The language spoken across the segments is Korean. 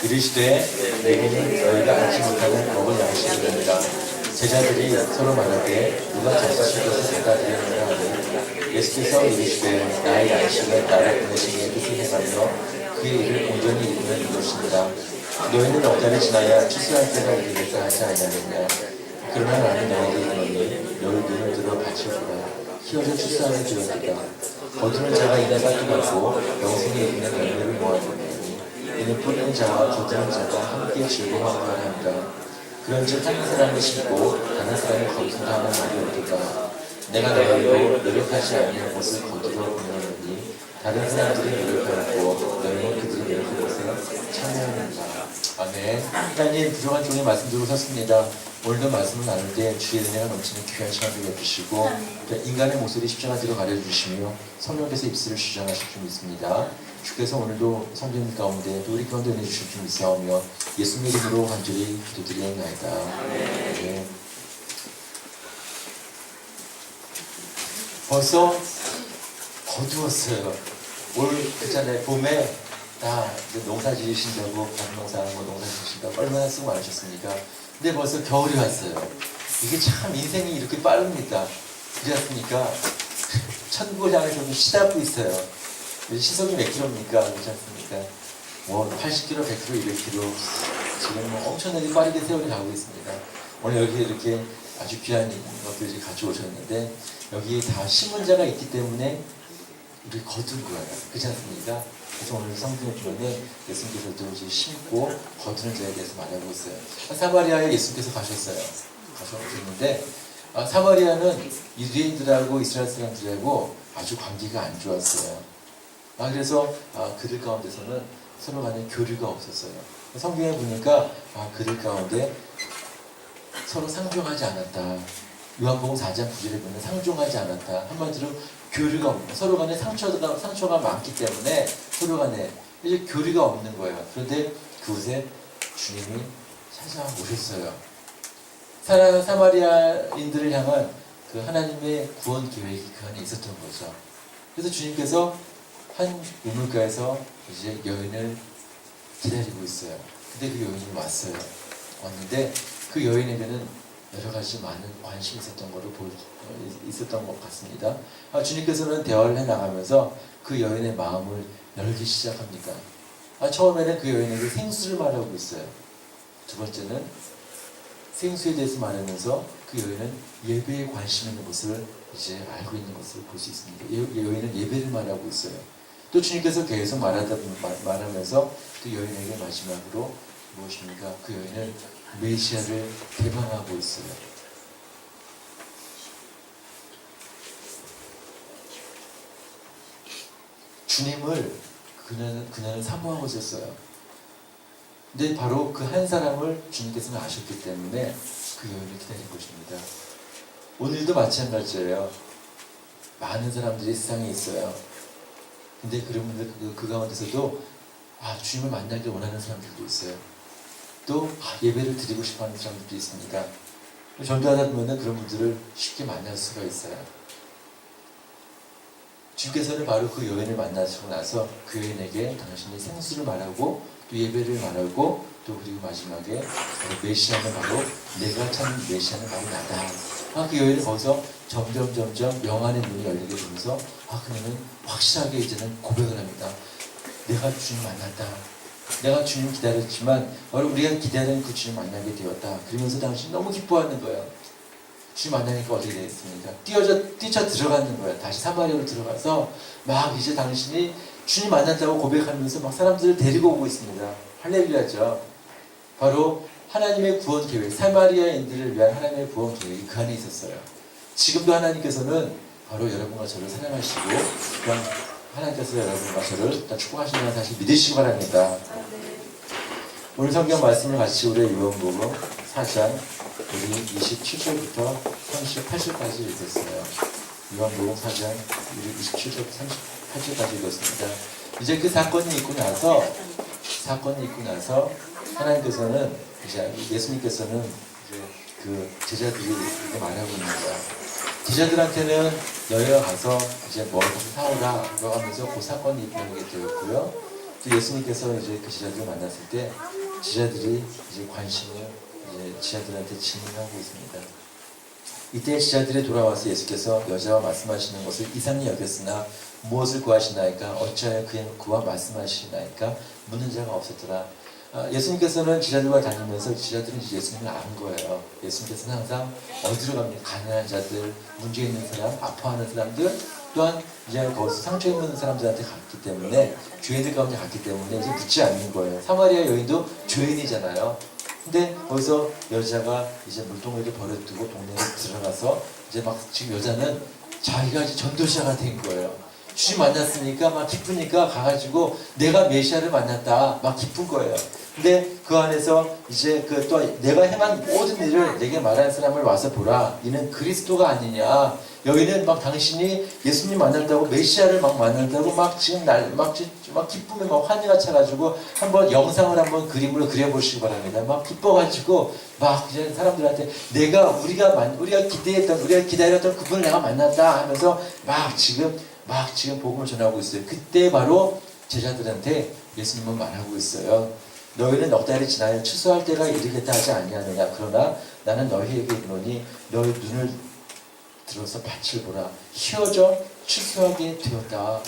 이르시되 내게는 너희가 알지 못하는 먹을 양식을 드리라. 제자들이 서로 말하되 누가 자식의 것을 갖다 드리느냐 하니 예수께서 이르시되 나의 양식은 나를 보내신 이의 뜻을 행하며 그의 일을 온전히 이루는 이것입니다. 너희는 억자를 지나야 추수할 때가 이르겠다 하지 아니하느냐. 그러나 나는 너희에게 이르노니 너희 눈을 들어 받치우라. 키워서 추수하는 들었다. 거두는 자가 이내 밭을 받고 영생에 이르는 열매를 모아주니 이는 뿌리는 자와 거두는 자가 함께 즐거워하게 합니다. 그런즉 한 사람이 심고 다른 사람이 거둔다 하는 말이 어떨까. 내가 너희로 노력하지 않는 것을 거두러 보내노니 다른 사람들이 노력하였고 너희는 그들이 노력한 것에 참여하는가. 아멘. 하나님 부족한 종의 말씀 들고 섰습니다. 오늘도 말씀을 나눌 때 주의 은혜가 넘치는 귀한 시간을 내주시고 인간의 목소리 십자가지로 가려주시며 성령께서 입술을 주장하실 줄 믿습니다. 주께서 오늘도 성경 가운데 또 우리 가운데 은혜 주실 줄 믿사오며 예수님 이름으로 간절히 기도드리옵나이다. 네. 벌써 거두었어요. 올 그전에 봄에 다 농사 지으신다고 밭농사하고 농사 지으신다고 얼마나 수고 많으셨습니까? 근데 벌써 겨울이 왔어요. 이게 참 인생이 이렇게 빠릅니다. 그렇지 않습니까? 천국을 향해서 시잡고 있어요. 시속이 몇 킬로입니까? 그렇지 않습니까? 뭐 80km, 100km, 200km 지금 뭐 엄청나게 빠르게 세월이 가고 있습니다. 오늘 여기 이렇게 아주 귀한 것들을 가져오셨는데 여기 다 심은자가 있기 때문에 우리 거둔 거예요. 그렇지 않습니까? 그래서 오늘 성경을 보면 예수님께서도 이제 심고 거두는 자에 대해서 말하고 있어요. 사마리아에 예수님께서 가셨는데 사마리아는 유대인들하고 이스라엘 사람들하고 아주 관계가 안 좋았어요. 그래서 그들 가운데서는 서로 간에 교류가 없었어요. 성경에 보니까 그들 가운데 서로 상종하지 않았다. 요한복음 4장 9절에 보면 상종하지 않았다. 한마디로 교류가 없는, 서로 간에 상처가 많기 때문에 서로 간에 이제 교류가 없는 거예요. 그런데 그곳에 주님이 찾아오셨어요. 사마리아인들을 향한 그 하나님의 구원 계획이 그 안에 있었던 거죠. 그래서 주님께서 한 우물가에서 이제 여인을 기다리고 있어요. 근데 그 여인이 왔는데 그 여인에게는 여러 가지 많은 관심이 있었던 것 같습니다. 주님께서는 대화를 해나가면서 그 여인의 마음을 열기 시작합니다. 처음에는 그 여인에게 생수를 말하고 있어요. 두 번째는 생수에 대해서 말하면서 그 여인은 예배에 관심 있는 것을 이제 알고 있는 것을 볼 수 있습니다. 여인은 예배를 말하고 있어요. 또 주님께서 계속 말하면서 그 여인에게 마지막으로 무엇입니까? 그 여인은 메시아를 대망하고 있어요. 주님을 그녀는 사모하고 있었어요. 근데 바로 그 한 사람을 주님께서는 아셨기 때문에 그 여인을 기다린 것입니다. 오늘도 마찬가지예요. 많은 사람들이 세상에 있어요. 근데 그런 분들 그 가운데서도 주님을 만나기 원하는 사람들도 있어요. 또 예배를 드리고 싶어하는 사람들도 있습니다. 전도하다 보면 그런 분들을 쉽게 만날 수가 있어요. 주님께서는 바로 그 여인을 만나시고 나서 그 여인에게 당신이 생수를 말하고 또 예배를 말하고 또 그리고 마지막에 메시아는 바로 내가 찾는 메시아는 바로 나다. 그 여인은 거기서 점점 영안의 문이 열리게 되면서 그녀는 확실하게 이제는 고백을 합니다. 내가 주님 만났다. 내가 주님 기다렸지만 바로 우리가 기다리는 그 주님 만나게 되었다. 그러면서 당신이 너무 기뻐하는 거예요. 주님 만나니까 어떻게 되겠습니까? 뛰쳐 들어가는 거예요. 다시 사마리아로 들어가서 막 이제 당신이 주님 만났다고 고백하면서 막 사람들을 데리고 오고 있습니다. 할렐루야죠. 바로 하나님의 구원 계획, 사마리아인들을 위한 하나님의 구원 계획이 그 안에 있었어요. 지금도 하나님께서는 바로 여러분과 저를 사랑하시고 하나님께서 여러분과 저를 축복하신다는 사실 믿으시기 바랍니다. 오늘 성경 말씀을 같이 우리 요한복음 4장 우리 27절부터 38절까지 읽었어요. 요한복음 4장 우리 27절부터 38절까지 읽었습니다. 이제 그 사건이 있고 나서 하나님께서는 이제 예수님께서는 이제 그 제자들이 이렇게 말하고 있는 거야. 제자들한테는 너희가 가서 이제 뭘 사오라 라고 하면서 그 사건이 일어나게 되었고요. 또 예수님께서 이제 그 제자들을 만났을 때 제자들이 이제 관심을 이제 제자들한테 질문하고 있습니다. 이때 제자들이 돌아와서 예수께서 여자와 말씀하시는 것을 이상히 여겼으나 무엇을 구하시나이까 어찌하여 그와 말씀하시나이까 묻는 자가 없었더라. 예수님께서는 제자들과 다니면서 제자들은 이제 예수님을 아는 거예요. 예수님께서는 항상 어디로 갑니까? 가난한 자들, 문제 있는 사람, 아파하는 사람들, 또한 이제 거기서 상처 입는 사람들한테 갔기 때문에 죄인들 가운데 갔기 때문에 이제 묻지 않는 거예요. 사마리아 여인도 죄인이잖아요. 근데 거기서 여자가 이제 물동이를 버려두고 동네에 들어가서 이제 막 지금 여자는 자기가 이제 전도자가 된 거예요. 주님 만났으니까 막 기쁘니까 가가지고 내가 메시아를 만났다 막 기쁜 거예요. 근데 그 안에서 이제 그 또 내가 행한 모든 일을 내게 말하는 사람을 와서 보라. 이는 그리스도가 아니냐. 여기는 막 당신이 예수님 만났다고 메시아를 막 만났다고 막 지금 막 기쁨에 막 환희가 차가지고 한번 영상을 한번 그림으로 그려보시기 바랍니다. 막 기뻐가지고 막 이제 사람들한테 우리가 기대했던 우리가 기다렸던 그분을 내가 만났다 하면서 막 지금 복음을 전하고 있어요. 그때 바로 제자들한테 예수님은 말하고 있어요. 너희는 넉 달이 지나야 추수할 때가 이르겠다 하지 아니하느냐. 그러나 나는 너희에게 이르노니 너희 눈을 들어서 밭을 보라. 휘어져 추수하게 되었다.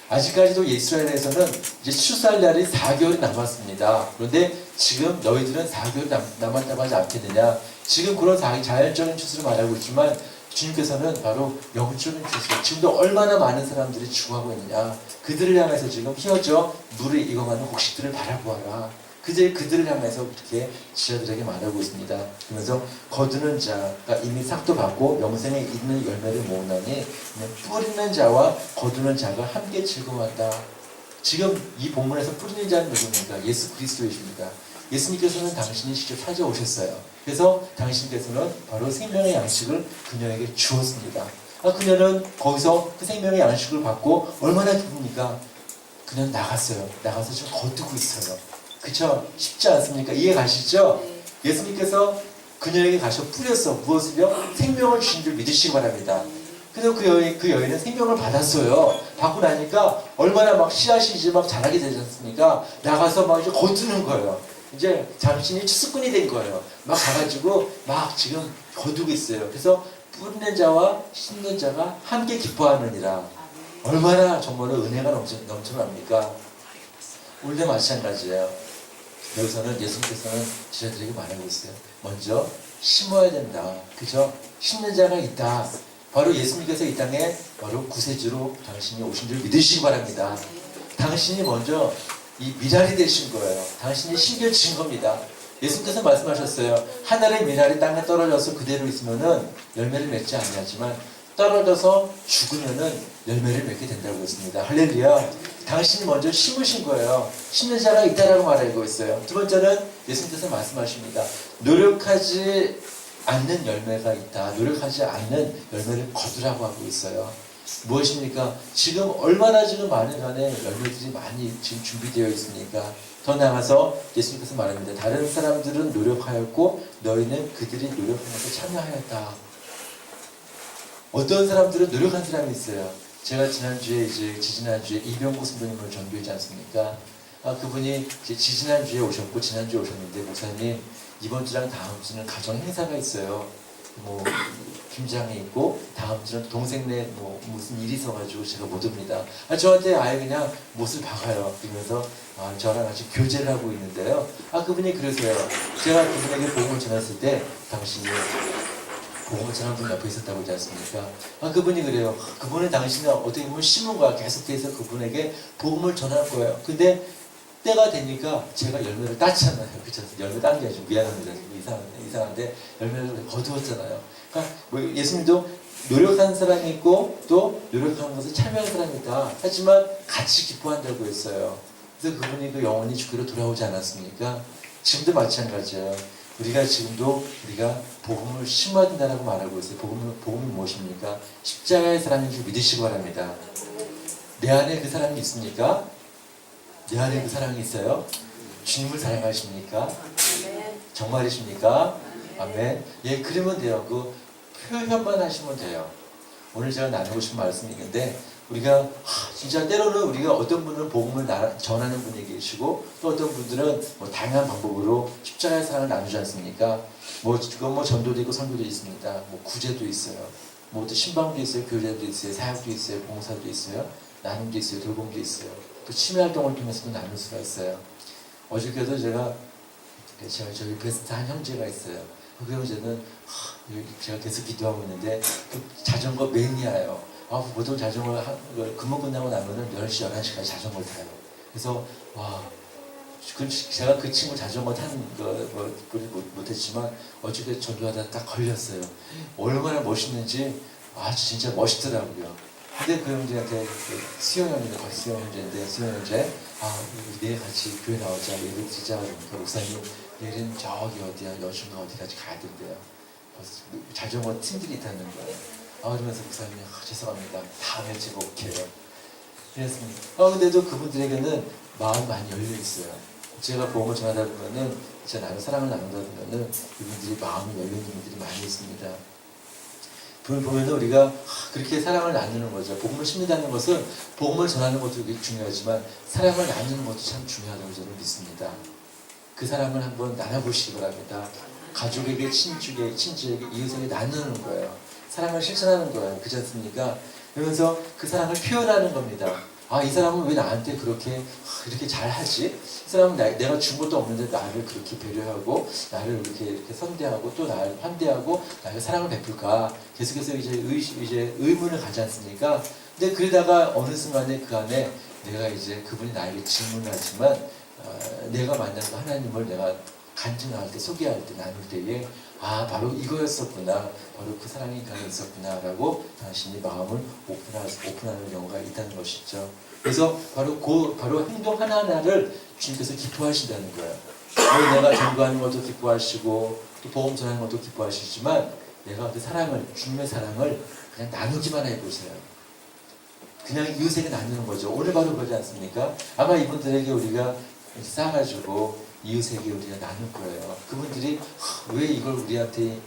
아직까지도 이스라엘에서는 이제 추수할 날이 4개월이 남았습니다. 그런데 지금 너희들은 4개월이 남았다고 하지 않겠느냐. 지금 그런 자연적인 추수를 말하고 있지만 주님께서는 바로 영적인 추수, 지금도 얼마나 많은 사람들이 죽어가고 있느냐. 그들을 향해서 지금 휘어져 물을 익어가는 곡식들을 바라보아라. 그들을 향해서 이렇게 지자들에게 말하고 있습니다. 그러면서 거두는 자가 이미 삭도 받고 영생에 있는 열매를 모으나니 뿌리는 자와 거두는 자가 함께 즐거워한다. 지금 이 본문에서 뿌리는 자는 누구입니까? 예수 그리스도이십니다. 예수님께서는 당신이 직접 찾아오셨어요. 그래서 당신께서는 바로 생명의 양식을 그녀에게 주었습니다. 그녀는 거기서 그 생명의 양식을 받고 얼마나 기쁩니까? 그녀는 나갔어요. 나가서 지금 거두고 있어요. 그쵸? 쉽지 않습니까? 이해 가시죠? 예수님께서 그녀에게 가셔 뿌렸어. 무엇을요? 생명을 주신 줄 믿으시기 바랍니다. 그래서 그 여인은 생명을 받았어요. 받고 나니까 얼마나 막 씨앗이 이제 막 자라게 되지 않습니까? 나가서 막 이제 거두는 거예요. 이제 당신이 추수꾼이 된 거예요. 막 가가지고 막 지금 거두고 있어요. 그래서 뿌리는 자와 심는 자가 함께 기뻐하느니라. 얼마나 정말로 은혜가 넘쳐납니까? 우리도 마찬가지예요. 여기서는 예수님께서는 제자들에게 말하고 있어요. 먼저 심어야 된다. 그죠? 심는 자가 있다. 바로 예수님께서 이 땅에 바로 구세주로 당신이 오신 줄 믿으시기 바랍니다. 당신이 먼저 이 미랄이 되신 거예요. 당신이 심겨진 겁니다. 예수님께서 말씀하셨어요. 하늘의 미랄이 땅에 떨어져서 그대로 있으면은 열매를 맺지 아니하지만 떨어져서 죽으면은 열매를 맺게 된다고 했습니다. 할렐루야. 당신이 먼저 심으신 거예요. 심는 자가 있다라고 말하고 있어요. 두 번째는 예수님께서 말씀하십니다. 노력하지 않는 열매가 있다. 노력하지 않는 열매를 거두라고 하고 있어요. 무엇입니까? 지금 얼마나 지금 많은 간의 열매들이 많이 지금 준비되어 있습니까? 더 나아가서 예수님께서 말합니다. 다른 사람들은 노력하였고 너희는 그들이 노력한 것에 참여하였다. 어떤 사람들은 노력한 사람이 있어요. 제가 지지난주에 이병구 선배님을 전교했지 않습니까? 그분이 지지난주에 오셨고 지난주에 오셨는데 목사님 이번 주랑 다음 주는 가정 행사가 있어요. 뭐 김장이 있고 다음 주는 동생네 뭐 무슨 일이 있어가지고 제가 못 옵니다. 저한테 아예 그냥 못을 박아요. 그러면서 저랑 같이 교제를 하고 있는데요. 그분이 그러세요. 제가 그분에게 복음을 전했을 때 당신이 복음을 전한 분 옆에 있었다고 하지 않습니까? 그분이 그래요. 그분은 당신이 어떻게 보면 심은 거야. 계속해서 그분에게 복음을 전할 거예요. 근데 때가 되니까 제가 열매를 땄잖아요. 그쵸? 열매 딴 게 아주 미안합니다. 이상한데 열매를 거두었잖아요. 그러니까 뭐 예수님도 노력한 사람이 있고 또 노력하는 것에 참여한 사람이 있다. 하지만 같이 기뻐한다고 했어요. 그래서 그분이 그 영원히 주께로 돌아오지 않았습니까? 지금도 마찬가지예요. 우리가 복음을 심어야 된다고 말하고 있어요. 복음이 무엇입니까? 십자가의 사람인 줄 믿으시기 바랍니다. 내 안에 그 사람이 있습니까? 내 안에 그 사랑이 있어요? 주님을 사랑하십니까? 정말이십니까? 아멘. 예, 그러면 돼요. 그 표현만 하시면 돼요. 오늘 제가 나누고 싶은 말씀이 있는데 우리가 진짜 때로는 우리가 어떤 분은 복음을 전하는 분이 계시고 또 어떤 분들은 뭐 다양한 방법으로 십자가의 사랑을 나누지 않습니까? 뭐 그건 뭐 전도도 있고 선교도 있습니다. 뭐 구제도 있어요. 뭐 또 신방도 있어요. 교제도 있어요. 사역도 있어요. 봉사도 있어요. 나눔도 있어요. 돌봄도 있어요. 또 치매 활동을 통해서도 나눌 수가 있어요. 어저께도 제가 저희 베스트 한 형제가 있어요. 그 형제는 제가 계속 기도하고 있는데 그 자전거 매니아예요. 보통 자전거 근무 끝나고 나면은 10시, 11시까지 자전거를 타요. 그래서 제가 그 친구 자전거 타는 거 못했지만 어저께 전도하다 딱 걸렸어요. 얼마나 멋있는지 진짜 멋있더라고요. 근데 그 형제한테 수영 형인데 수영 형제인데 수영 형제 내일 같이 교회 나오자 예배 드리자 그러니까 목사님 내일은 저기 어디야 여중가 어디까지 가야 된대요. 자전거 팀들이 있다는 거예요. 그러면서 목사님 죄송합니다. 다음에 제가 올게요. 그랬습니다. 근데도 그분들에게는 마음이 많이 열려 있어요. 제가 복음을 전하다 보면은 제가 나를 사랑을 나누다 보면은 이분들이 마음이 열려 있는 분들이 많이 있습니다. 보면은 우리가 그렇게 사랑을 나누는 거죠. 복음을 심는다는 것은 복음을 전하는 것도 중요하지만 사랑을 나누는 것도 참 중요하다고 저는 믿습니다. 그 사랑을 한번 나눠보시기 바랍니다. 가족에게, 친지에게, 이웃에게 나누는 거예요. 사랑을 실천하는 거예요. 그렇지 않습니까? 그러면서 그 사랑을 표현하는 겁니다. 이 사람은 왜 나한테 이렇게 잘하지? 이 사람은 내가 준 것도 없는데 나를 그렇게 배려하고 나를 이렇게 선대하고 또 나를 환대하고 나에게 사랑을 베풀까? 계속해서 이제 의문을 가지 않습니까? 근데 그러다가 어느 순간에 그 안에 내가 이제 그분이 나에게 질문하지만 내가 만난 그 하나님을 내가 간증할 때, 소개할 때, 나눌 때에 바로 이거였었구나, 바로 그 사랑이 가에 있었구나 라고 당신이 마음을 오픈하는 경우가 있다는 것이죠. 그래서 바로 행동 하나하나를 주님께서 기뻐하신다는 거예요. 내가 전도하는 것도 기뻐하시고 또 복음 전하는 것도 기뻐하시지만 내가 그 사랑을, 주님의 사랑을 그냥 나누기만 해보세요. 그냥 이웃에게 나누는 거죠. 오늘 바로 그러지 않습니까? 아마 이분들에게 우리가 싸가지고 이웃에게 우리가 나눌 거예요. 그분들이 왜 이걸 우리한테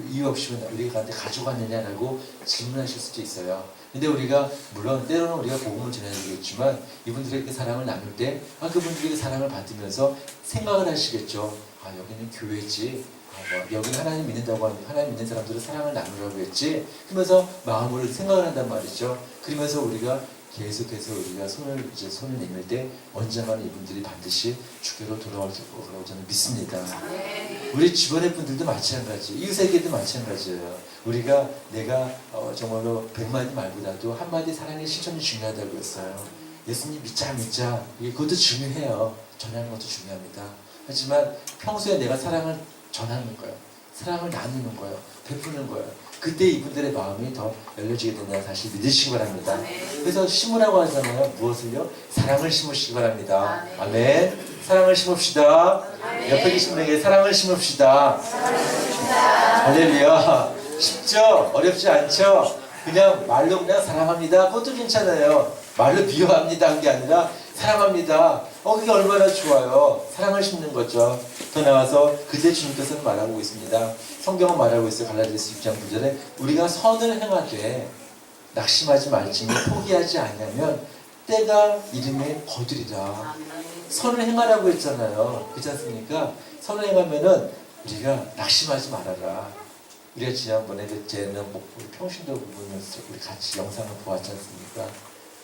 이유 없이 우리한테 가져갔느냐라고 질문하실 수도 있어요. 근데 우리가 물론 때로는 우리가 복음을 전해야 되겠지만 이분들에게 사랑을 나눌 때 그분들에게 사랑을 받으면서 생각을 하시겠죠. 여기는 교회지. 여기는 하나님 믿는다고 하는 하나님 믿는 사람들은 사랑을 나누라고 했지. 그러면서 마음으로 생각을 한단 말이죠. 그러면서 우리가 계속해서 우리가 손을 내밀 때 언젠가는 이분들이 반드시 주께로 돌아올 거라고 저는 믿습니다. 우리 주변의 분들도 마찬가지, 이웃에게도 마찬가지예요. 내가 정말로 100마디 말보다도 한마디 사랑의 실천이 중요하다고 했어요. 예수님 믿자. 그것도 중요해요. 전하는 것도 중요합니다. 하지만 평소에 내가 사랑을 전하는 거예요. 사랑을 나누는 거예요. 베푸는 거예요. 그때 이분들의 마음이 더 열려지게 된다는 사실 믿으시기 바랍니다. 그래서 심으라고 하잖아요. 무엇을요? 사랑을 심으시기 바랍니다. 아멘. 사랑을 심읍시다. 옆에 계신 분에게 사랑을 심읍시다. 할렐루야. 쉽죠? 어렵지 않죠? 그냥 말로 그냥 사랑합니다. 그것도 괜찮아요. 말로 비유합니다. 그게 아니라 사랑합니다. 그게 얼마나 좋아요. 사랑을 심는 거죠. 더 나아가서 그때 주님께서는 말하고 있습니다. 성경은 말하고 있어요. 갈라디아서 6장 9절에 우리가 선을 행하되 낙심하지 말지니 포기하지 않으면 때가 이름에 거두리라. 선을 행하라고 했잖아요. 그렇지 않습니까? 선을 행하면은 우리가 낙심하지 말아라. 우리가 지난번에 우리 평신도 부분에서 우리 같이 영상을 보았지 않습니까?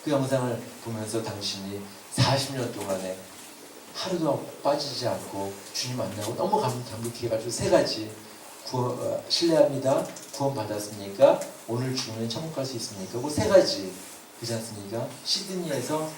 그 영상을 보면서 당신이 40년 동안에 하루도 빠지지 않고 주님 만나고 너무 감격해 가지고 3가지 신뢰합니다. 구원 받았습니까? 오늘 죽으면 천국 갈 수 있습니까? 그 3가지 그렇지 않습니까? 시드니에서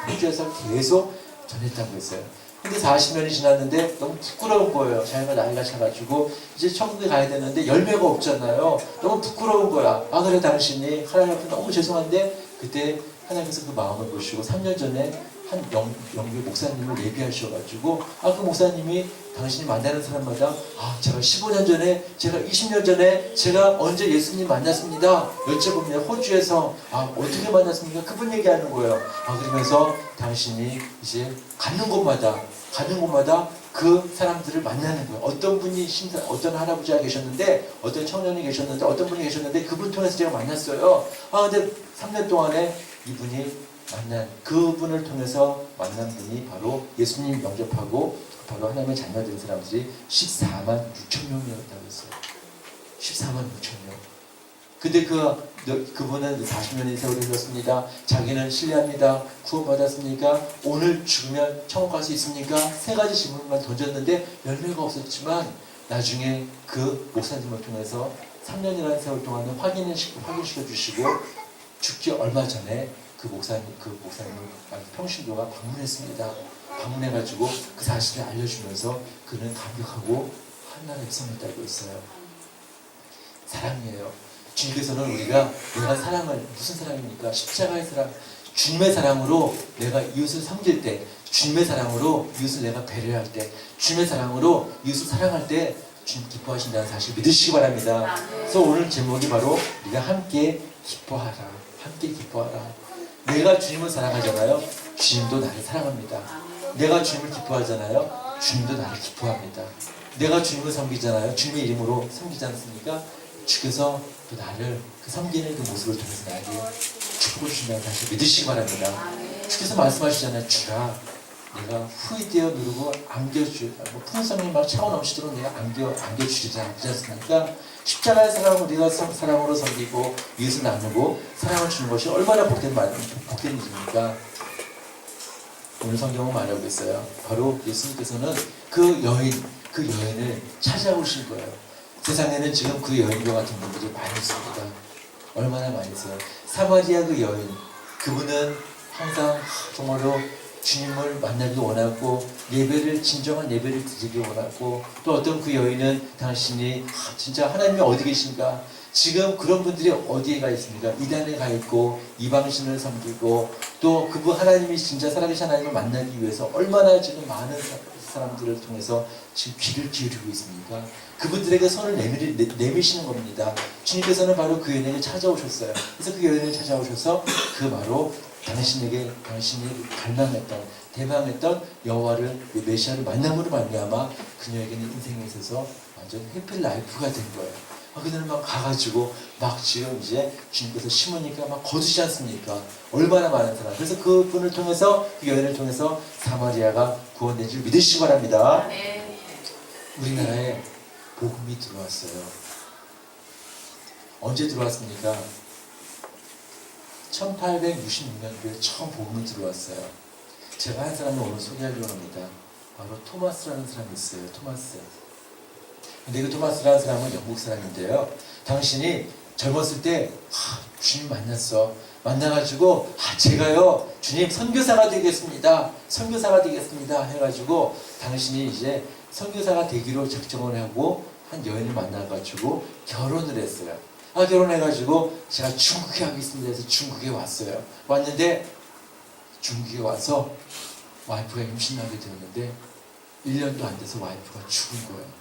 호주에서 계속 전했다고 했어요. 근데 40년이 지났는데 너무 부끄러운 거예요. 자기가 나이가 차가지고 이제 천국에 가야 되는데 열매가 없잖아요. 너무 부끄러운 거야. 그래 당신이 하나님 앞에 너무 죄송한데 그때 하나님께서 그 마음을 보시고 3년 전에 한 영교 목사님을 예비하셔가지고 그 목사님이 당신이 만나는 사람마다 제가 15년 전에 제가 20년 전에 제가 언제 예수님 만났습니다. 여쭤보면 호주에서 어떻게 만났습니까? 그분 얘기하는 거예요. 그러면서 당신이 이제 가는 곳마다 그 사람들을 만나는 거예요. 어떤 분이 어떤 할아버지가 계셨는데 어떤 청년이 계셨는데 어떤 분이 계셨는데 그분 통해서 제가 만났어요. 근데 3년 동안에 이분이 만난 그분을 통해서 만난 분이 바로 예수님 영접하고 바로 하나님의 자녀된 사람들이 14만 6천 명이었다고 했어요. 14만 6천 명. 근데 그분은 40년의 세월을 흘렀습니다. 자기는 신뢰합니다. 구원받았습니까? 오늘 죽으면 천국 갈 수 있습니까? 세 가지 질문만 던졌는데 열매가 없었지만 나중에 그 목사님을 통해서 3년이라는 세월 동안은 확인시켜 주시고 죽기 얼마 전에 그 목사님 평신도가 방문했습니다. 방문해가지고 그 사실을 알려주면서 그는 감격하고 한나라의 백성을 따르고 있어요. 사랑이에요. 주님께서는 우리가 내가 사랑을 무슨 사랑입니까? 십자가의 사랑, 주님의 사랑으로 내가 이웃을 섬길 때, 주님의 사랑으로 이웃을 내가 배려할 때, 주님의 사랑으로 이웃을 사랑할 때 주님 기뻐하신다는 사실 믿으시기 바랍니다. 그래서 오늘 제목이 바로 우리가 함께 기뻐하라. 함께 기뻐하라. 내가 주님을 사랑하잖아요. 주님도 나를 사랑합니다. 내가 주님을 기뻐하잖아요. 주님도 나를 기뻐합니다. 내가 주님을 섬기잖아요. 주님의 이름으로 섬기지 않습니까? 주께서 또 나를 그 섬기는 그 모습을 통해서 나에게 축복을 주신다는 사실 믿으시기 바랍니다. 주께서 말씀하시잖아요. 주라 내가 후이되어 누르고 풍성이 막 차고 넘치도록 내가 안겨주지 않습니까? 십자가의 사랑을 우리가 사랑으로 섬기고 이웃을 나누고 사랑을 주는 것이 얼마나 복된 일입니까? 오늘 성경은 말하고 있어요. 바로 예수님께서는 그 여인을 찾아오신 거예요. 세상에는 지금 그 여인과 같은 분들이 많이 있습니다. 얼마나 많이 있어요. 사마리아 그 여인, 그분은 항상 정말로 주님을 만나기 원하고 진정한 예배를 드리기 원하고, 또 어떤 그 여인은 당신이 진짜 하나님이 어디 계신가, 지금 그런 분들이 어디에 가 있습니까? 이단에 가 있고 이방신을 섬기고, 또 그분 하나님이 진짜 살아계신 하나님을 만나기 위해서 얼마나 지금 많은 사람들을 통해서 지금 귀를 기울이고 있습니까? 그분들에게 손을 내미시는 겁니다. 주님께서는 바로 그 여인에게 찾아오셨어요. 그래서 그 여인을 찾아오셔서 그 바로 당신이 대망했던 여호와를, 메시아를 만남으로 말미암아 그녀에게는 인생에 있어서 완전 해피 라이프가 된 거예요. 그들은 막 가가지고 막 지금 이제 주님께서 심으니까 막 거두지 않습니까? 얼마나 많은 사람. 그래서 그분을 통해서, 그 여인을 통해서 사마리아가 구원된 줄 믿으시기 바랍니다. 우리나라에 복음이 들어왔어요. 언제 들어왔습니까? 1866년도에 처음 복음이 들어왔어요. 제가 한 사람을 오늘 소개하려고 합니다. 바로 토마스라는 사람이 있어요. 토마스. 근데 그 토마스라는 사람은 영국 사람인데요. 당신이 젊었을 때 주님 만났어. 만나가지고 제가요 주님 선교사가 되겠습니다. 선교사가 되겠습니다. 해가지고 당신이 이제 선교사가 되기로 작정을 하고 한 여인을 만나가지고 결혼을 했어요. 결혼해가지고 제가 중국에 하겠습니다 해서 중국에 왔어요. 왔는데 중국에 와서 와이프가 임신하게 되었는데 1년도 안 돼서 와이프가 죽은 거예요.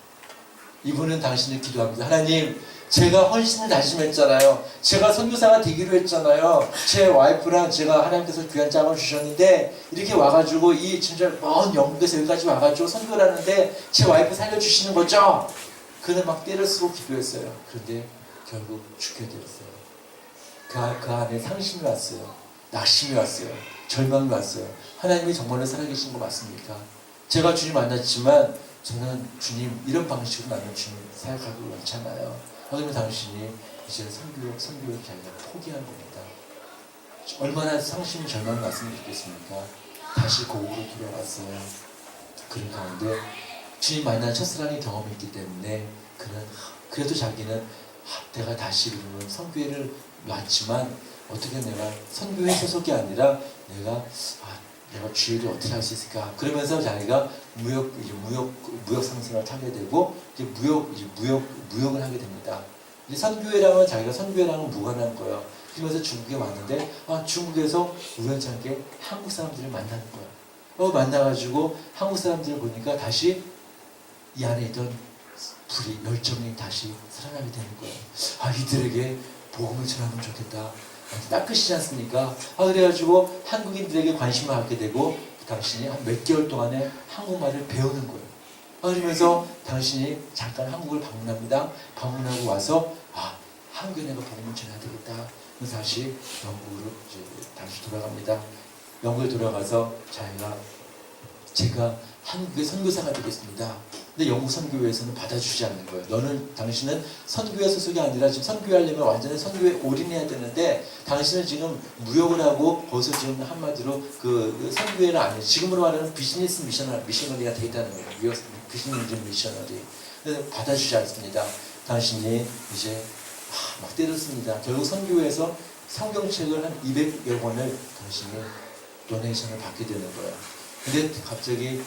이분은 당신을 기도합니다. 하나님, 제가 헌신을 다짐했잖아요. 제가 선교사가 되기로 했잖아요. 제 와이프랑 제가 하나님께서 귀한 짝을 주셨는데 이렇게 와가지고 이 진짜 먼 영국에서 여기까지 와가지고 선교를 하는데 제 와이프 살려주시는 거죠? 그는 막 때를 쓰고 기도했어요. 그런데 결국 죽게 되었어요. 그 안에 상심이 왔어요. 낙심이 왔어요. 절망이 왔어요. 하나님이 정말로 살아계신 거 맞습니까? 제가 주님 만났지만 저는 주님 이런 방식으로 나는 주님 사역하기 원찮아요. 그러면 당신이 이제 선교를 자기가 포기한 겁니다. 얼마나 상심이 절망이 왔으면 좋겠습니까? 다시 고국으로 돌아갔어요. 그런 가운데 주님 만난 첫사랑의 경험이 있기 때문에 그는 그래도 자기는 내가 다시 그러면 선교회를 왔지만 어떻게 내가 선교회 소속이 아니라 내가 주의를 어떻게 할 수 있을까? 그러면서 자기가 무역 상승을 타게 되고 이제 무역을 하게 됩니다. 이제 선교회랑은 자기가 선교회랑은 무관한 거예요. 그러면서 중국에 왔는데 중국에서 우연찮게 한국 사람들을 만나는 거예요. 만나가지고 한국 사람들을 보니까 다시 이 안에 있던 열정이 다시 살아나게 되는 거예요. 이들에게 복음을 전하면 좋겠다. 따뜻이지 않습니까? 그래가지고 한국인들에게 관심을 갖게 되고 당신이 한 몇 개월 동안에 한국말을 배우는 거예요. 그러면서 당신이 잠깐 한국을 방문합니다. 방문하고 와서 한국에 내가 복음을 전해야 되겠다. 그래서 다시 영국으로 이제 다시 돌아갑니다. 영국에 돌아가서 제가 한국의 선교사가 되겠습니다. 근데 영국 선교회에서는 받아주지 않는 거예요. 당신은 선교회 소속이 아니라 지금 선교하려면 완전히 선교에 올인해야 되는데 당신은 지금 무역을 하고 거기서 지금 한마디로 그 선교회는 아니에요. 지금으로 말하는 비즈니스 미셔너리가 돼 있다는 거예요. 비즈니스 미셔너리. 그래서 받아주지 않습니다. 당신이 이제 막 때렸습니다. 결국 선교회에서 성경책을 한 200여 권을 당신이 도네이션을 받게 되는 거예요. 근데 갑자기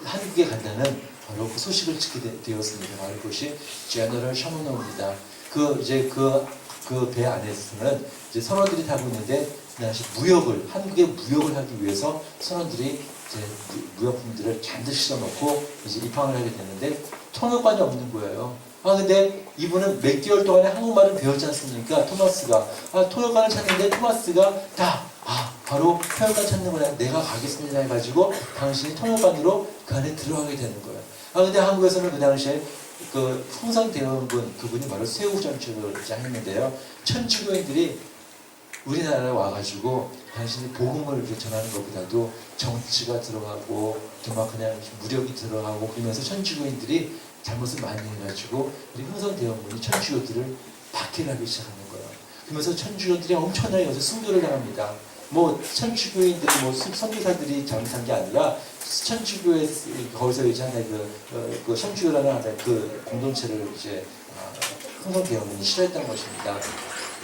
한국에 간다는 바로 그 소식을 듣게 되었습니다. 바로 그것이 제너럴 셔먼호입니다. 그 배 안에서는 이제 선원들이 타고 있는데 그 당시 한국에 무역을 하기 위해서 선원들이 이제 무역품들을 잔뜩 실어놓고 이제 입항을 하게 되는데 통역관이 없는 거예요. 근데 이분은 몇 개월 동안에 한국말을 배웠지 않습니까? 토마스가. 통역관을 찾는데 토마스가 바로 통역관 찾는 거야. 내가 가겠습니다 해가지고 당신이 통역관으로 그 안에 들어가게 되는 거예요. 근데 한국에서는 그 당시에 그 흥선대원군 그분이 바로 세우정책을 했는데요. 천주교인들이 우리나라에 와가지고 당신이 복음을 이렇게 전하는 것보다도 정치가 들어가고 또 막 그냥 무력이 들어가고 그러면서 천주교인들이 잘못을 많이 해가지고 우리 흥선대원군이 천주교들을 박해하기 시작하는 거예요. 그러면서 천주교들이 엄청나게 여기서 순교를 당합니다. 천주교인들이 선교사들이 잘못한 게 아니라 천주교에 거기서 이제 하나의 그 천주교라는 하나의 그 공동체를 이제 흥선대원군이 싫어했던 것입니다.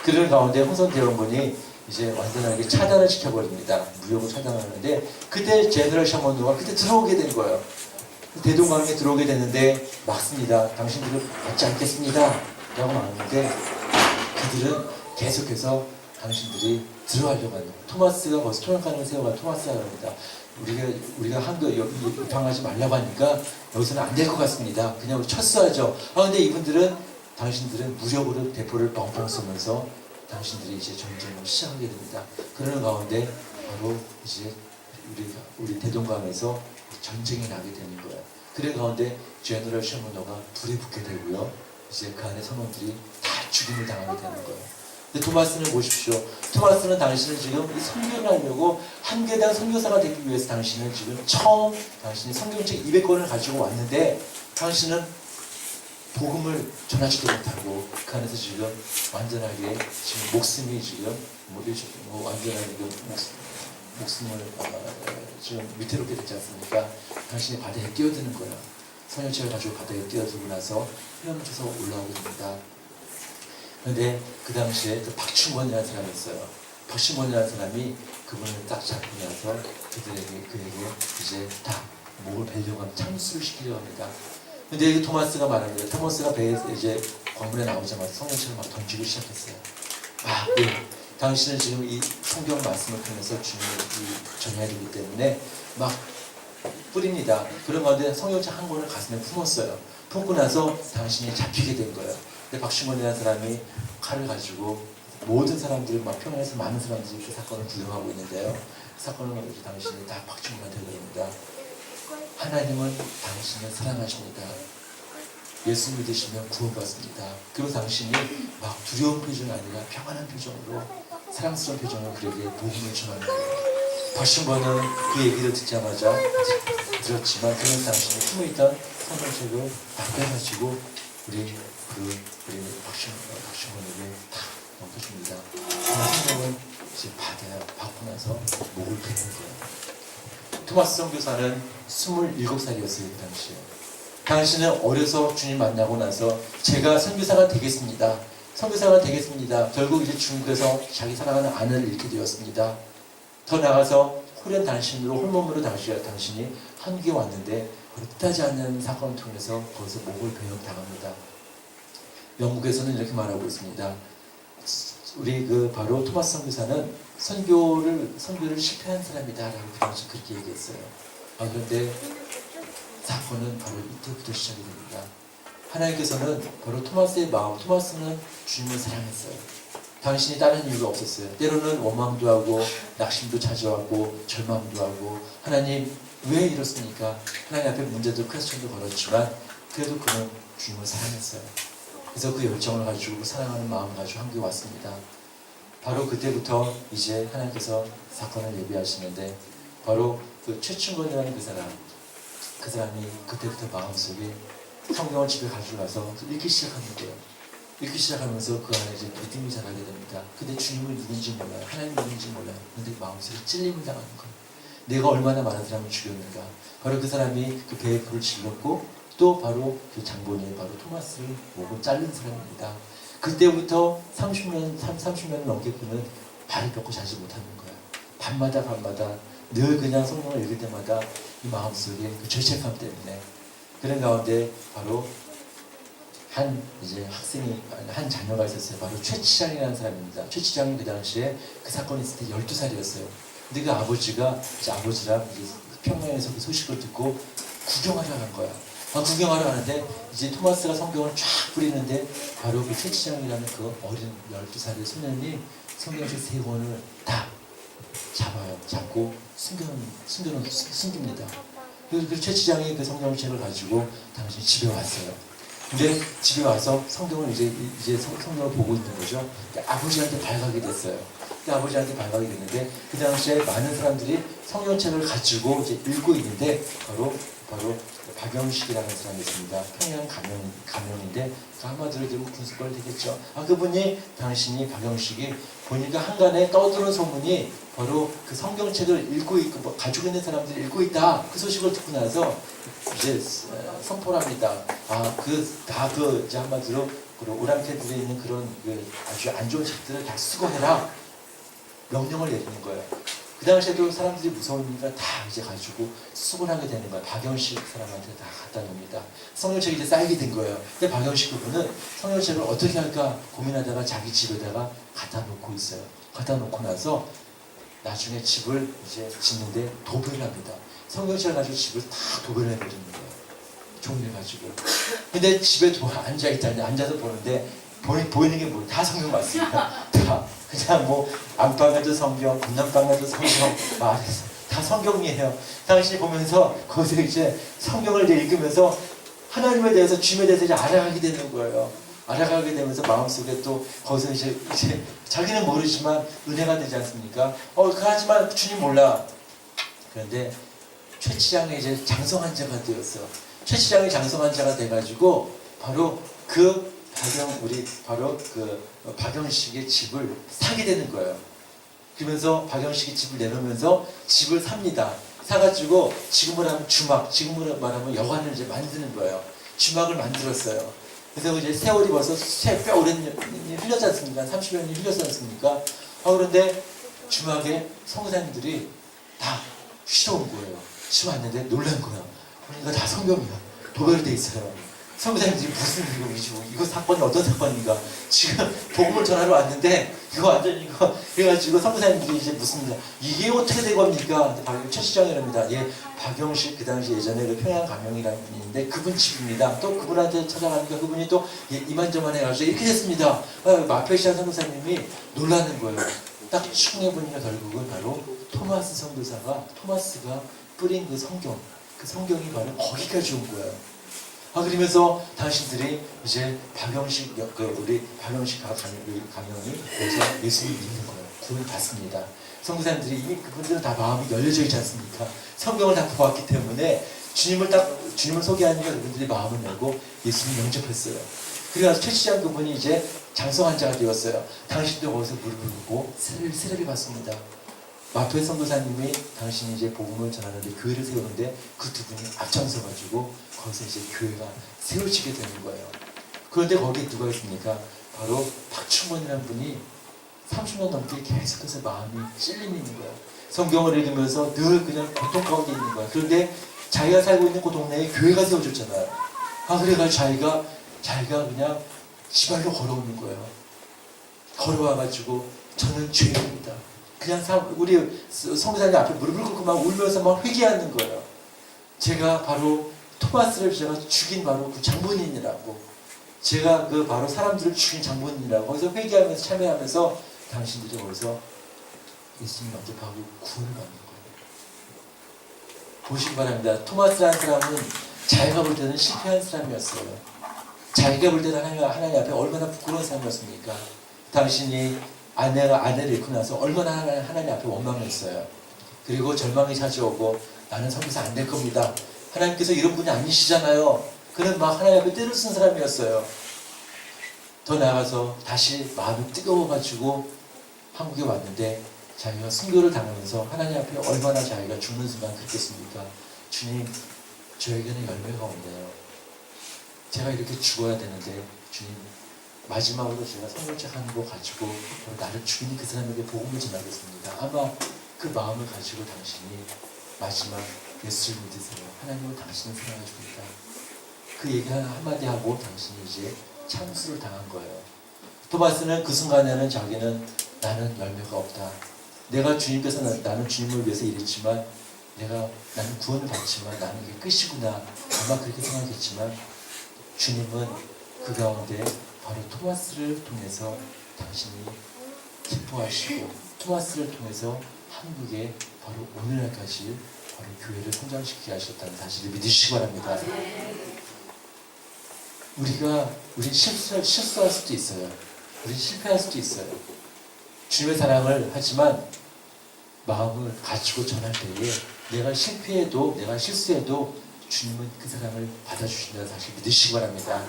그런 가운데 흥선대원군이 이제 완전하게 차단을 시켜버립니다. 무역을 차단하는데 그때 제너럴 셔먼호가 그때 들어오게 된 거예요. 대동강에 들어오게 되는데 막습니다. 당신들을 받지 않겠습니다 라고 말하는데 그들은 계속해서 당신들이 들어가려고 합니다. 토마스가 벌써 통역관을 세워가 토마스가 그럽니다. 우리가 한국 입항하지 말라고 하니까 여기서는 안 될 것 같습니다. 그냥 우리 철수하죠. 근데 당신들은 무력으로 대포를 뻥뻥 쏘면서 당신들이 이제 전쟁을 시작하게 됩니다. 그러는 가운데 바로 이제 우리 대동강에서 전쟁이 나게 되는 거예요. 그런 가운데 제너럴 셔먼호가 불에 붙게 되고요. 이제 그 안에 선원들이 다 죽임을 당하게 되는 거예요. 근데 토마스는 보십시오. 토마스는 당신을 지금 이 선교를 하려고 한계당 선교사가 되기 위해서 당신은 지금 당신이 성경책 200권을 가지고 왔는데 당신은 복음을 전하지도 못하고 그 안에서 지금 완전하게 지금 목숨이 지금 완전하게 목숨을 지금 위태롭게 됐지 않습니까? 당신이 바다에 뛰어드는 거예요. 성령책을 가지고 바다에 뛰어들고 나서 헤엄쳐서 올라오게 됩니다. 그런데 그 당시에 박충권이라는 사람이 있어요. 박충권이라는 사람이 그분을 딱 잡고 나서 그에게 이제 다 목을 베려고 하면 참수를 시키려고 합니다. 근데 토마스가 말합니다. 토마스가 배에서 이제 광문에 나오자마자 성령책을 막 던지기 시작했어요. 당신은 지금 이 성경 말씀을 통해서 주님을 전해야 되기 때문에 막 뿌립니다. 그런 가운데 성경책 한 권을 가슴에 품었어요. 품고 나서 당신이 잡히게 된 거예요. 근데 박충권이라는 사람이 칼을 가지고 모든 사람들이 평양에서 많은 사람들이 그 사건을 구경하고 있는데요. 사건을 당신이 다 박충권한테 그럽니다. 하나님은 당신을 사랑하십니다. 예수 믿으시면 구원받습니다. 그리고 당신이 막 두려운 표정이 아니라 평안한 표정으로 사랑스러운 표정으로 그에게 복음을 전하는 거예요. 박충권은 그 얘기를 듣자마자 들었지만 그는 당신이 품어있던 성경책을 다 빼가지고 우리 박충권에게 다 넘겨줍니다. 그 성경을 이제 받고 나서 목을 베는 거예요. 토마스 선교사는 27살이었어요. 그 당시에. 당신은 어려서 주님 만나고 나서 제가 선교사가 되겠습니다. 선교사가 되겠습니다. 결국 이제 중국에서 자기 사랑하는 아내를 잃게 되었습니다. 더 나아가서 호련 단신으로 홀몸으로 당신이 한국에 왔는데 뜻하지 않는 사건을 통해서 거기서 목을 배역당합니다. 영국에서는 이렇게 말하고 있습니다. 우리 바로 토마스 선교사는 선교를 실패한 사람이다라고 당시 그렇게 얘기했어요. 그런데 사건은 바로 이때부터 시작이 됩니다. 하나님께서는 바로 토마스의 마음, 토마스는 주님을 사랑했어요. 당신이 다른 이유가 없었어요. 때로는 원망도 하고 낙심도 찾아왔고 절망도 하고 하나님 왜 이렇습니까? 하나님 앞에 문제도 퀘스천도 걸었지만 그래도 그는 주님을 사랑했어요. 그래서 그 열정을 가지고 사랑하는 마음을 가지고 한국에 왔습니다. 바로 그때부터 이제 하나님께서 사건을 예비하시는데 바로 그 최충건이라는 그 사람이 그때부터 마음속에 성경을 집에 가지고 가서 읽기 시작하는 거예요. 읽기 시작하면서 그 안에 이제 믿음이 자라게 됩니다. 근데 주님을 누군지 몰라요. 하나님 누군지 몰라요. 근데 마음속에 찔림을 당하는 거예요. 내가 얼마나 많은 사람을 죽였는가. 바로 그 사람이 그 배에 불을 질렀고 또 바로 그 장본인이 바로 토마스를 목을 자른 사람입니다. 그때부터 30년 넘게 그는 발을 뻗고 자지 못하는 거예요. 밤마다 늘 그냥 성경을 읽을 때마다 이 마음속에 그 죄책감 때문에 그런 가운데 바로 한 자녀가 있었어요. 바로 최치장이라는 사람입니다. 최치장이 그 당시에 그 사건이 있을 때 12살이었어요. 근데 그 아버지랑 이제 평양에서 그 소식을 듣고 구경하러 간 거야. 구경하러 가는데 이제 토마스가 성경을 쫙 뿌리는데 바로 그 최치장이라는 그 어린 12살의 소년이 성경책 3권을 다 잡고 숨깁니다. 그래서 그 최치장이 그 성경책을 가지고 당신이 집에 왔어요. 근데 집에 와서 성경을 이제 성경을 보고 있는 거죠. 아버지한테 발각이 됐어요. 아버지한테 발각이 됐는데 그 당시에 많은 사람들이 성경책을 가지고 이제 읽고 있는데 바로 박영식이라는 사람이 있습니다. 평양 가명인데 한마디로 들으면 군수벌 되겠죠. 그분이 당신이 박영식이 보니까 한간에 떠드는 소문이 바로 그 성경책을 읽고 있고 가지고 있는 사람들이 읽고 있다. 그 소식을 듣고 나서 이제 선포를 합니다. 이제 한마디로 오랑 테이블에 있는 그런 아주 안 좋은 책들을 다 수거해라. 명령을 내리는 거예요. 그 당시에도 사람들이 무서우니까 다 이제 가지고 수거를 하게 되는 거예요. 박영식 사람한테 다 갖다 놉니다. 성경책이 이제 쌓이게 된 거예요. 근데 박영식 그분은 성경책을 어떻게 할까 고민하다가 자기 집에다가 갖다 놓고 있어요. 갖다 놓고 나서 나중에 집을 이제 짓는데 도배를 합니다. 성경책을 가지고 집을 다 도배를 해버리는 거예요. 종이를 가지고. 근데 집에 앉아서 보는데 보이는 게 뭐예요? 다 성경 맞습니다. 다. 그냥 안방에도 성경, 건넌방에도 성경, 말에서 다 성경이에요. 당신이 보면서 거기서 이제 성경을 이제 읽으면서 하나님에 대해서, 주님에 대해서 이제 알아가게 되는 거예요. 알아가게 되면서 마음속에 또 거기서 이제 자기는 모르지만 은혜가 되지 않습니까? 하지만 주님 몰라. 그런데 최치장이 이제 장성한 자가 되었어요. 최치장이 장성한 자가 돼가지고 바로 박영식의 집을 사게 되는 거예요. 그러면서 박영식이 집을 내놓으면서 집을 삽니다. 사가지고 지금으로 하면 지금으로 말하면 여관을 이제 만드는 거예요. 주막을 만들었어요. 그래서 이제 세월이 벌써 꽤 오랜 년이 흘렸지 않습니까? 30여 년이 흘렸지 않습니까? 그런데 주막에 성사님들이 다 쉬러 온 거예요. 쉬러 왔는데 놀란 거예요. 그러니까 다 성경이야. 도배로 돼 있어요. 성사님들이 무슨 이거 사건이 어떤 사건인가? 지금 복음을 전하러 왔는데 그래가지고 성사님들이 이제 이게 어떻게 된 겁니까? 최시장이랍니다. 박영식 그 당시 예전에 그 평양 가명이라는 분이 있는데 그분 집입니다. 또 그분한테 찾아가니까 그분이 또 이만저만 해가지고 이렇게 됐습니다. 마페시아 선교사님이 놀라는 거예요. 딱 충해보니까 결국은 바로 토마스가 뿌린 그 성경이 바로 거기까지 온 거예요. 그러면서 당신들이 이제 우리 박영식 가명이 그래서 예수를 믿는 거예요. 구원을 받습니다. 선교사님들이 이미 그분들은 다 마음이 열려져 있지 않습니까? 성경을 다 보았기 때문에 주님을 소개하니까 그분들이 마음을 열고 예수님 영접했어요. 그래서 최치장 그분이 이제 장성한 자가 되었어요. 당신도 거기서 무릎을 꿇고 세례를 받습니다. 마토의 선교사님이 당신이 이제 복음을 전하는데 교회를 세우는데 그 두 분이 앞장서가지고 거기서 이제 교회가 세워지게 되는 거예요. 그런데 거기에 누가 있습니까? 바로 박충원이라는 분이 30년 넘게 계속해서 마음이 찔림이 있는 거예요. 성경을 읽으면서 늘 그냥 고통 가운데 있는 거예요. 그런데 자기가 살고 있는 그 동네에 교회가 세워졌잖아요. 그래가지고 자기가 그냥 지발로 걸어오는 거예요. 걸어와가지고 저는 죄인입니다. 그냥 우리 성사님 앞에 무릎을 꿇고 막 울면서 막 회개하는 거예요. 제가 바로 토마스를 제가 죽인 바로 그 장본인이라고. 제가 바로 사람들을 죽인 장본인이라고. 거기서 회개하면서 참여하면서 당신들이 거기서 예수님 영접하고 구원을 받는 거예요. 보시기 바랍니다. 토마스라는 사람은 자기가 볼 때는 실패한 사람이었어요. 자기가 볼 때는 하나님 앞에 얼마나 부끄러운 삶이었습니까? 당신이 아내를 잃고 나서 얼마나 하나님 앞에 원망했어요. 그리고 절망이 찾아오고 나는 선교사 안 될 겁니다. 하나님께서 이런 분이 아니시잖아요. 그는 막 하나님 앞에 때를 쓴 사람이었어요. 더 나아가서 다시 마음이 뜨거워가지고 한국에 왔는데 자기가 순교를 당하면서 하나님 앞에 얼마나 자기가 죽는 순간 그랬겠습니까? 주님, 저에게는 열매가 없네요. 제가 이렇게 죽어야 되는데 주님, 마지막으로 제가 성결책 하는 거 가지고 나를 죽이니 그 사람에게 복음을 전하겠습니다. 아마 그 마음을 가지고 당신이 마지막 예수를 믿으세요. 하나님은 당신을 사랑해 줍니다. 그 얘기 한마디 하고 당신이 이제 참수를 당한 거예요. 토마스는 그 순간에는 자기는 나는 열매가 없다. 내가 주님께서 나는 주님을 위해서 일했지만 나는 구원을 받지만 나는 이게 끝이구나. 아마 그렇게 생각했지만 주님은 그 가운데 바로 토마스를 통해서 당신이 기뻐하시고 토마스를 통해서 한국에 바로 오늘날까지 바로 교회를 성장시키게 하셨다는 사실을 믿으시기 바랍니다. 우리 실수할 수도 있어요. 우리 실패할 수도 있어요. 주님의 사랑을 하지만 마음을 가지고 전할 때에 내가 실패해도 내가 실수해도 주님은 그 사랑을 받아주신다는 사실 믿으시기 바랍니다.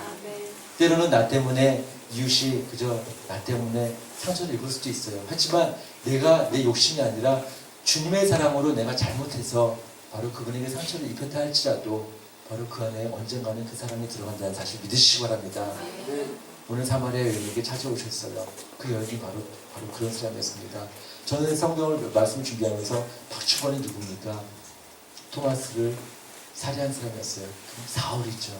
때로는 나 때문에 이웃이 그저 나 때문에 상처를 입을 수도 있어요. 하지만 내가 내 욕심이 아니라 주님의 사랑으로 내가 잘못해서 바로 그분에게 상처를 입혔다 할지라도 바로 그 안에 언젠가는 그 사랑이 들어간다는 사실 믿으시기 바랍니다. 오늘 사마리아 여인에게 찾아오셨어요. 그 여인이 바로 그런 사람이었습니다. 저는 성경을 말씀 준비하면서 박충권이 누굽니까? 토마스를 살해한 사람이었어요. 사울이죠.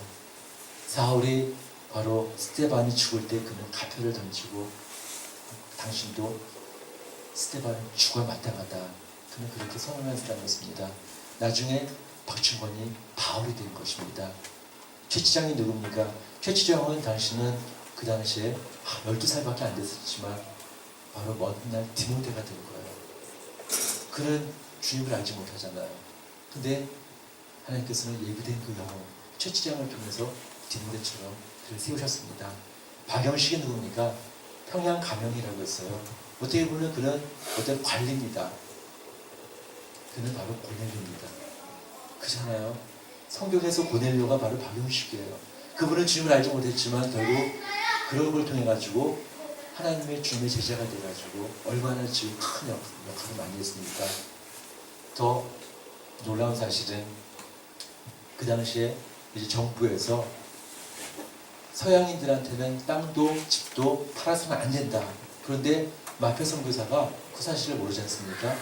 사울이 바로 스데반이 죽을 때 그는 가표를 던지고 당신도 스데반은 죽어야 마땅하다. 그는 그렇게 선언한 사람이었습니다. 나중에 박충권이 바울이 된 것입니다. 최치장이 누굽니까? 최치장은 당신은 그 당시에 12살밖에 안 됐었지만 바로 먼 날 디모데가 된 거예요. 그는 주님을 알지 못하잖아요. 근데 하나님께서는 예비된 그 영혼 최치장을 통해서 디모데처럼 그를 세우셨습니다. 박영식이 누굽니까? 평양 가명이라고 했어요. 어떻게 보면 그는 어떤 관리입니다. 그는 바로 고넬료입니다. 그렇잖아요. 성경에서 고넬료가 바로 박영식이에요. 그분은 주님을 알지 못했지만 결국 그런 걸 통해 가지고 하나님의 주님의 제자가 돼 가지고 얼마나 지금 큰 역할을 많이 했습니까? 더 놀라운 사실은 그 당시에 이제 정부에서 서양인들한테는 땅도 집도 팔아서는 안 된다. 그런데 마페 선교사가 그 사실을 모르지 않습니까?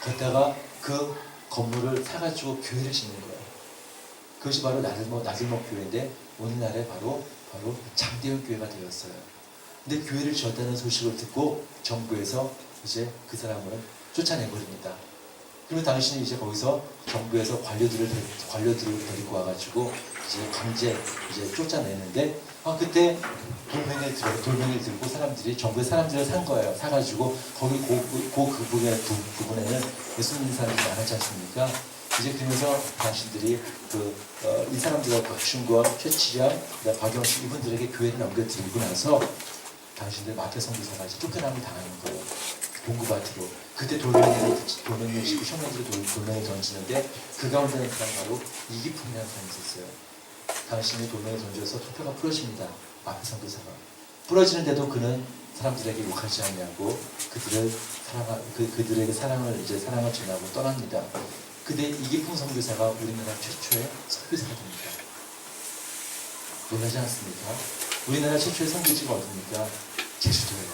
걷다가 그 건물을 사가지고 교회를 짓는 거예요. 그것이 바로 나들목 교회인데 오늘날에 바로 장대현 교회가 되었어요. 근데 교회를 지었다는 소식을 듣고 정부에서 이제 그 사람을 쫓아내버립니다. 그러면 당신이 이제 거기서 정부에서 관료들을 데리고 와가지고 이제 강제 이제 쫓아내는데 그때 돌멩이를 들고 사람들이 정부의 사람들을 산 거예요. 사가지고 거기 부분에는 예수 믿는 사람들이 많았지 않습니까? 이제 그러면서 당신들이 이 사람들과 박충과 최치장, 박영식 이분들에게 교회를 넘겨드리고 나서 당신들 마태 선교사가 이제 쫓겨남을 당하는 거예요. 봉구밭으로. 그때 돌멩이를 싣고 청년들이 돌멩이 던지는데 그 가운데는 사람 바로 이기풍이라는 사람이 있었어요. 당신이 돌멩이 던져서 토표가 부러집니다. 마태 선교사가. 부러지는데도 그는 사람들에게 욕하지 않냐고 그들에게 사랑을 전하고 떠납니다. 그때 이기풍 선교사가 우리나라 최초의 선교사가 됩니다. 놀라지 않습니까? 우리나라 최초의 선교지가 어디입니까? 제주도예요.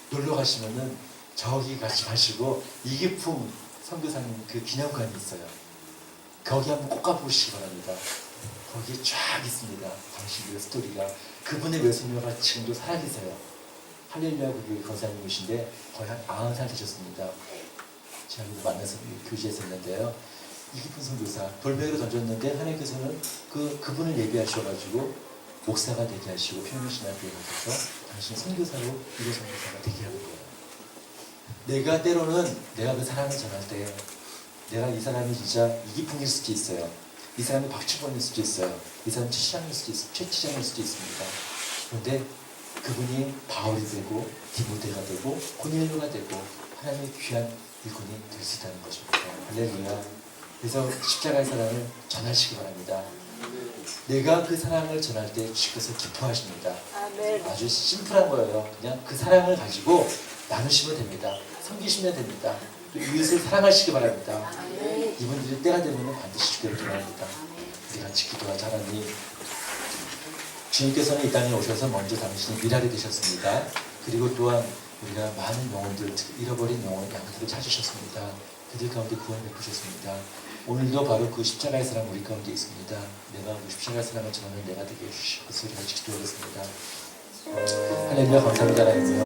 놀러 가시면은 저기 같이 가시고 이기풍 선교사님 그 기념관이 있어요. 거기 한번 꼭 가보시기 바랍니다. 거기에 쫙 있습니다. 당신의 스토리가. 그분의 외손녀가 지금도 살아계세요. 할렐루야 교회 권사님이신데 거의 한 90살 되셨습니다. 제가 만나서 교제에서 했는데요. 이기풍 선교사 돌멩이로 던졌는데 하나님께서는 그분을 예비하셔가지고 목사가 되게 하시고 평양신학교에 가셔서 당신의 선교사로 이거 선교사가 되게 하는 거예요. 내가 때로는 내가 그 사랑을 전할 때 내가 이 사람이 진짜 이기풍일 수도 있어요. 이 사람이 박치범일 수도 있어요. 이 사람이 최치장일 수도 있습니다. 그런데 그분이 바울이 되고 디모데가 되고 고넬료가 되고 하나님의 귀한 일꾼이 될 수 있다는 것입니다. 할렐루야. 그래서 십자가의 사랑을 전하시기 바랍니다. 내가 그 사랑을 전할 때 주께서 기뻐하십니다. 아주 심플한 거예요. 그냥 그 사랑을 가지고 나누시면 됩니다. 섬기시면 됩니다. 또 이웃을 사랑하시기 바랍니다. 이분들이 때가 되면 반드시 주께를 기도합니다. 우리 같이 기도하자. 하나님, 주님께서는 이 땅에 오셔서 먼저 당신이 미랄이 되셨습니다. 그리고 또한 우리가 많은 영혼들, 잃어버린 양들을 찾으셨습니다. 그들 가운데 구원 베푸셨습니다. 오늘도 바로 그 십자가의 사랑 우리 가운데 있습니다. 내가 그 십자가의 사랑을 전하는 내가 되게 해주시고, 그 소리 같이 기도하겠습니다. 할렐루야. 감사합니다. 하나님.